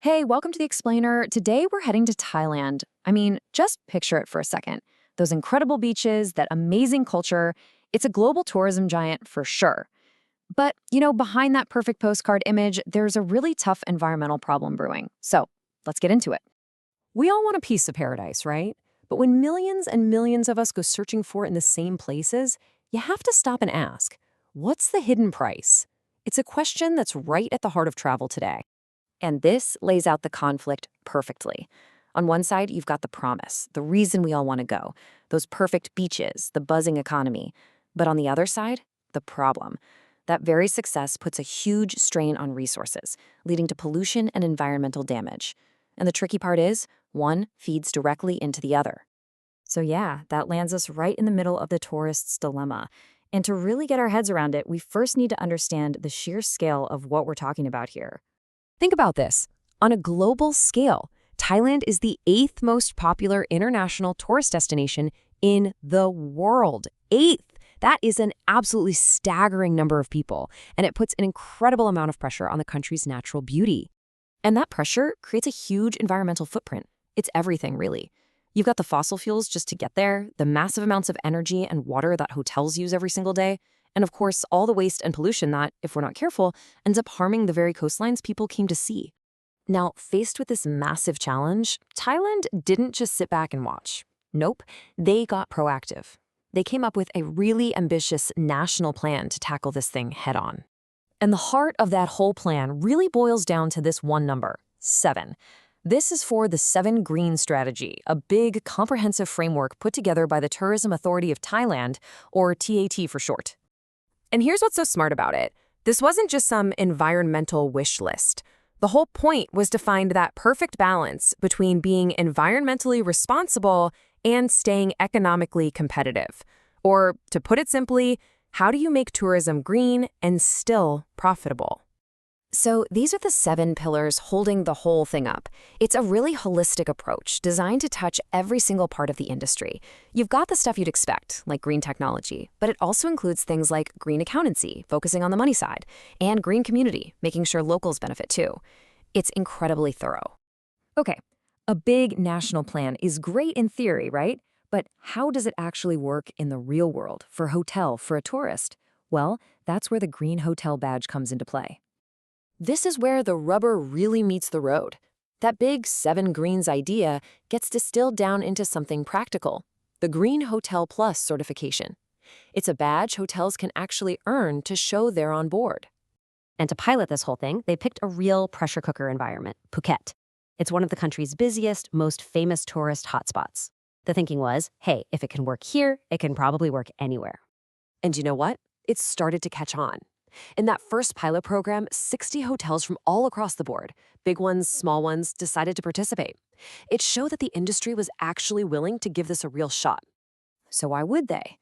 Hey, welcome to the Explainer. Today we're heading to Thailand. I mean, just picture it for a second. Those incredible beaches, that amazing culture. It's a global tourism giant for sure. But, behind that perfect postcard image, there's a really tough environmental problem brewing. So, let's get into it. We all want a piece of paradise, right? But when millions and millions of us go searching for it in the same places, you have to stop and ask, what's the hidden price? It's a question that's right at the heart of travel today. And this lays out the conflict perfectly. On one side, you've got the promise, the reason we all want to go, those perfect beaches, the buzzing economy. But on the other side, the problem. That very success puts a huge strain on resources, leading to pollution and environmental damage. And the tricky part is, one feeds directly into the other. So yeah, that lands us right in the middle of the tourist's dilemma. And to really get our heads around it, we first need to understand the sheer scale of what we're talking about here. Think about this. On a global scale, Thailand is the 8th most popular international tourist destination in the world. 8th! That is an absolutely staggering number of people, and it puts an incredible amount of pressure on the country's natural beauty. And that pressure creates a huge environmental footprint. It's everything, really. You've got the fossil fuels just to get there, the massive amounts of energy and water that hotels use every single day, and of course, all the waste and pollution that, if we're not careful, ends up harming the very coastlines people came to see. Now, faced with this massive challenge, Thailand didn't just sit back and watch. Nope, they got proactive. They came up with a really ambitious national plan to tackle this thing head-on. And the heart of that whole plan really boils down to this one number, 7. This is for the 7 Green Strategy, a big, comprehensive framework put together by the Tourism Authority of Thailand, or TAT for short. And here's what's so smart about it. This wasn't just some environmental wish list. The whole point was to find that perfect balance between being environmentally responsible and staying economically competitive. Or, to put it simply, how do you make tourism green and still profitable? So these are the 7 pillars holding the whole thing up. It's a really holistic approach designed to touch every single part of the industry. You've got the stuff you'd expect, like green technology, but it also includes things like green accountancy, focusing on the money side, and green community, making sure locals benefit too. It's incredibly thorough. Okay, a big national plan is great in theory, right? But how does it actually work in the real world for a hotel, for a tourist? Well, that's where the Green Hotel Badge comes into play. This is where the rubber really meets the road. That big 7 Greens idea gets distilled down into something practical, the Green Hotel Plus certification. It's a badge hotels can actually earn to show they're on board. And to pilot this whole thing, they picked a real pressure cooker environment, Phuket. It's one of the country's busiest, most famous tourist hotspots. The thinking was, hey, if it can work here, it can probably work anywhere. And you know what? It started to catch on. In that first pilot program, 60 hotels from all across the board, big ones, small ones, decided to participate. It showed that the industry was actually willing to give this a real shot. So why would they?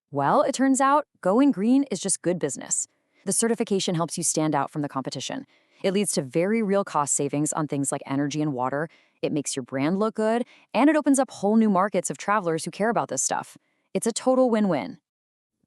Well, it turns out going green is just good business. The certification helps you stand out from the competition. It leads to very real cost savings on things like energy and water. It makes your brand look good, and it opens up whole new markets of travelers who care about this stuff. It's a total win-win.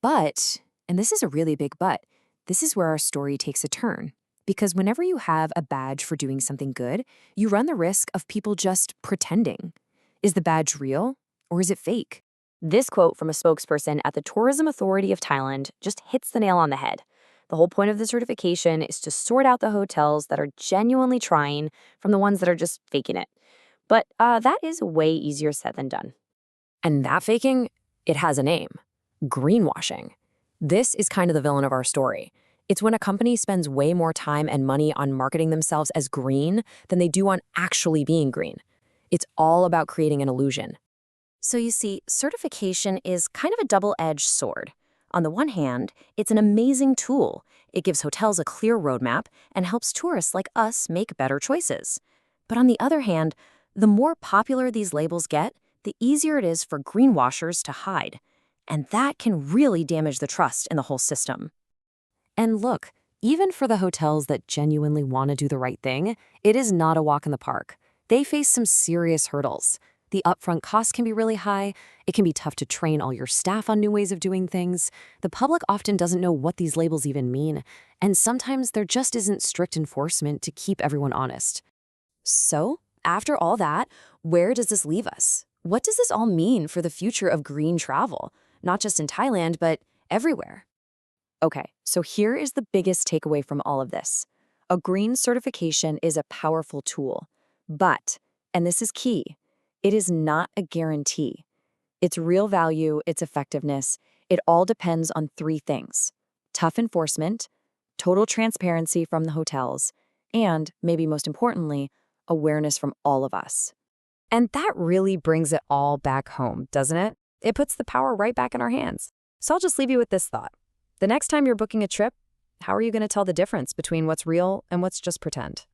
But, and this is a really big but, this is where our story takes a turn. Because whenever you have a badge for doing something good, you run the risk of people just pretending. Is the badge real, or is it fake? This quote from a spokesperson at the Tourism Authority of Thailand just hits the nail on the head. The whole point of the certification is to sort out the hotels that are genuinely trying from the ones that are just faking it. But that is way easier said than done. And that faking, it has a name: greenwashing. This is kind of the villain of our story. It's when a company spends way more time and money on marketing themselves as green than they do on actually being green. It's all about creating an illusion. So you see, certification is kind of a double-edged sword. On the one hand, it's an amazing tool. It gives hotels a clear roadmap and helps tourists like us make better choices. But on the other hand, the more popular these labels get, the easier it is for greenwashers to hide. And that can really damage the trust in the whole system. And look, even for the hotels that genuinely want to do the right thing, it is not a walk in the park. They face some serious hurdles. The upfront costs can be really high. It can be tough to train all your staff on new ways of doing things. The public often doesn't know what these labels even mean. And sometimes there just isn't strict enforcement to keep everyone honest. So, after all that, where does this leave us? What does this all mean for the future of green travel? Not just in Thailand, but everywhere. Okay, so here is the biggest takeaway from all of this. A green certification is a powerful tool, but, and this is key, it is not a guarantee. Its real value, its effectiveness, it all depends on three things: tough enforcement, total transparency from the hotels, and, maybe most importantly, awareness from all of us. And that really brings it all back home, doesn't it? It puts the power right back in our hands. So I'll just leave you with this thought. The next time you're booking a trip, how are you going to tell the difference between what's real and what's just pretend?